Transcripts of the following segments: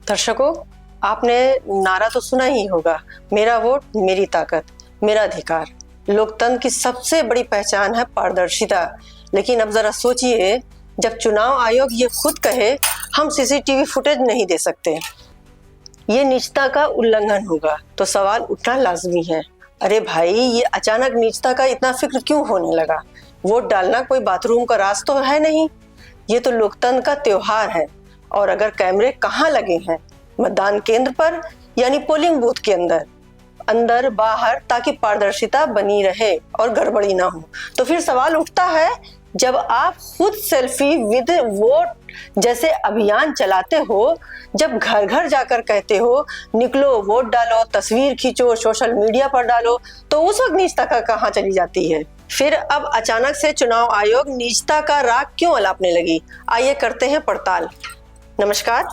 दर्शकों, आपने नारा तो सुना ही होगा, मेरा वोट मेरी ताकत मेरा अधिकार। लोकतंत्र की सबसे बड़ी पहचान है पारदर्शिता। लेकिन अब जरा सोचिए, जब चुनाव आयोग ये खुद कहे हम सीसीटीवी फुटेज नहीं दे सकते, ये निजता का उल्लंघन होगा, तो सवाल उठना लाजमी है। अरे भाई, ये अचानक निजता का इतना फिक्र क्यों होने लगा? वोट डालना कोई बाथरूम का राज तो है नहीं, ये तो लोकतंत्र का त्योहार है। और अगर कैमरे कहाँ लगे हैं? मतदान केंद्र पर, यानी पोलिंग बूथ के अंदर बाहर, ताकि पारदर्शिता बनी रहे और गड़बड़ी ना हो। तो फिर सवाल उठता है, जब आप खुद सेल्फी विद वोट जैसे अभियान चलाते हो, जब घर घर जाकर कहते हो निकलो वोट डालो, तस्वीर खींचो, सोशल मीडिया पर डालो, तो उस वक्त निजता का कहाँ चली जाती है? फिर अब अचानक से चुनाव आयोग निजता का राग क्यों अलापने लगी? आइए करते हैं पड़ताल। नमस्कार,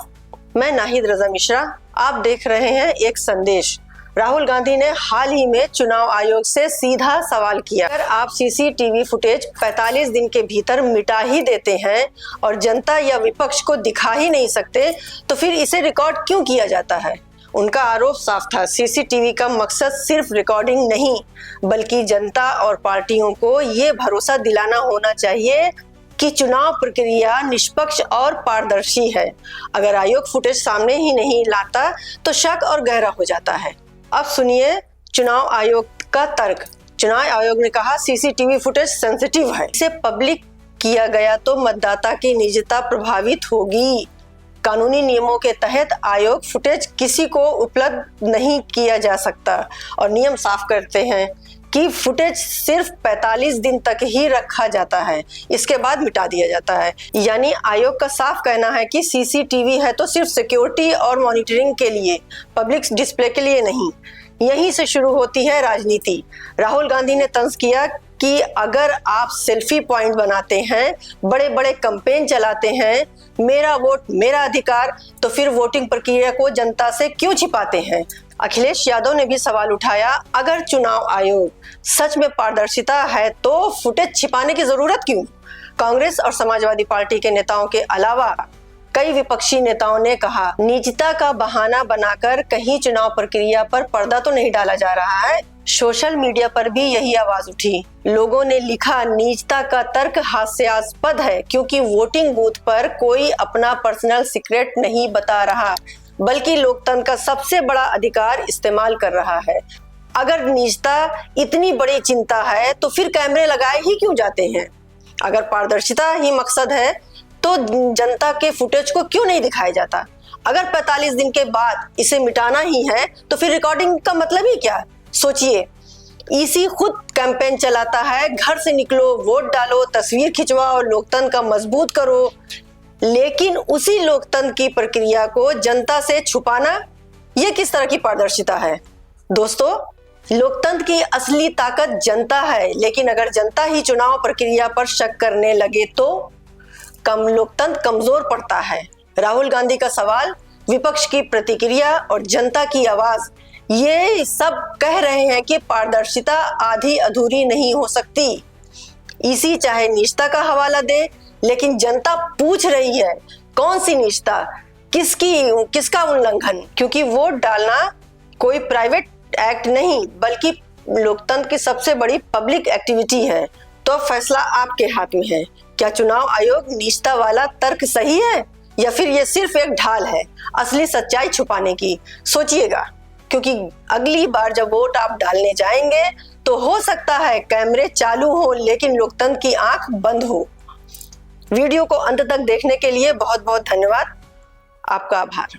मैं नाहिद रजा मिश्रा, आप देख रहे हैं एक संदेश। राहुल गांधी ने हाल ही में चुनाव आयोग से सीधा सवाल किया, अगर आप सीसीटीवी फुटेज 45 दिन के भीतर मिटा ही देते हैं और जनता या विपक्ष को दिखा ही नहीं सकते, तो फिर इसे रिकॉर्ड क्यों किया जाता है? उनका आरोप साफ था, सीसीटीवी का मकसद सिर्फ रिकॉर्डिंग नहीं, बल्कि जनता और पार्टियों को ये भरोसा दिलाना होना चाहिए कि चुनाव प्रक्रिया निष्पक्ष और पारदर्शी है। अगर आयोग फुटेज सामने ही नहीं लाता तो शक और गहरा हो जाता है। अब सुनिए चुनाव आयोग का तर्क। चुनाव आयोग ने कहा सीसीटीवी फुटेज सेंसिटिव है, इसे पब्लिक किया गया तो मतदाता की निजता प्रभावित होगी। कानूनी नियमों के तहत आयोग फुटेज किसी को उपलब्ध नहीं किया जा सकता और नियम साफ करते हैं कि फुटेज सिर्फ 45 दिन तक ही रखा जाता है, इसके बाद मिटा दिया जाता है। यानी आयोग का साफ कहना है कि सीसीटीवी है तो सिर्फ सिक्योरिटी और मॉनिटरिंग के लिए, पब्लिक डिस्प्ले के लिए नहीं। यहीं से शुरू होती है राजनीति। राहुल गांधी ने तंज किया कि अगर आप सेल्फी पॉइंट बनाते हैं, बड़े बड़े कैंपेन चलाते हैं, मेरा वोट मेरा अधिकार, तो फिर वोटिंग प्रक्रिया को जनता से क्यों छिपाते हैं? अखिलेश यादव ने भी सवाल उठाया, अगर चुनाव आयोग सच में पारदर्शिता है तो फुटेज छिपाने की जरूरत क्यों? कांग्रेस और समाजवादी पार्टी के नेताओं के अलावा कई विपक्षी नेताओं ने कहा, निजता का बहाना बनाकर कहीं चुनाव प्रक्रिया पर पर्दा तो नहीं डाला जा रहा है। सोशल मीडिया पर भी यही आवाज उठी। लोगों ने लिखा, निजता का तर्क हास्यास्पद है क्योंकि वोटिंग बूथ पर कोई अपना पर्सनल सीक्रेट नहीं बता रहा, बल्कि लोकतंत्र का सबसे बड़ा अधिकार इस्तेमाल कर रहा है। अगर निजता इतनी बड़ी चिंता है तो फिर कैमरे लगाए ही क्यों जाते हैं? अगर पारदर्शिता ही मकसद है तो जनता के फुटेज को क्यों नहीं दिखाया जाता? अगर 45 दिन के बाद इसे मिटाना ही है तो फिर रिकॉर्डिंग का मतलब ही क्या? सोचिए, ईसी खुद कैंपेन चलाता है, घर से निकलो वोट डालो, तस्वीर खिंचवाओ, लोकतंत्र का मजबूत करो, लेकिन उसी लोकतंत्र की प्रक्रिया को जनता से छुपाना, यह किस तरह की पारदर्शिता है? दोस्तों, लोकतंत्र की असली ताकत जनता है, लेकिन अगर जनता ही चुनाव प्रक्रिया पर शक करने लगे तो लोकतंत्र कमजोर पड़ता है। राहुल गांधी का सवाल, विपक्ष की प्रतिक्रिया और जनता की आवाज, ये सब कह रहे हैं कि पारदर्शिता आधी अधूरी नहीं हो सकती। ईसी चाहे निजता का हवाला दे, लेकिन जनता पूछ रही है, कौन सी निजता, किसका उल्लंघन? क्योंकि वोट डालना कोई प्राइवेट एक्ट नहीं, बल्कि लोकतंत्र की सबसे बड़ी पब्लिक एक्टिविटी है। तो फैसला आपके हाथ में है। क्या चुनाव आयोग निजता वाला तर्क सही है या फिर ये सिर्फ एक ढाल है असली सच्चाई छुपाने की? सोचिएगा, क्योंकि अगली बार जब वोट आप डालने जाएंगे तो हो सकता है कैमरे चालू हो लेकिन लोकतंत्र की आंख बंद हो। वीडियो को अंत तक देखने के लिए बहुत बहुत धन्यवाद। आपका आभार।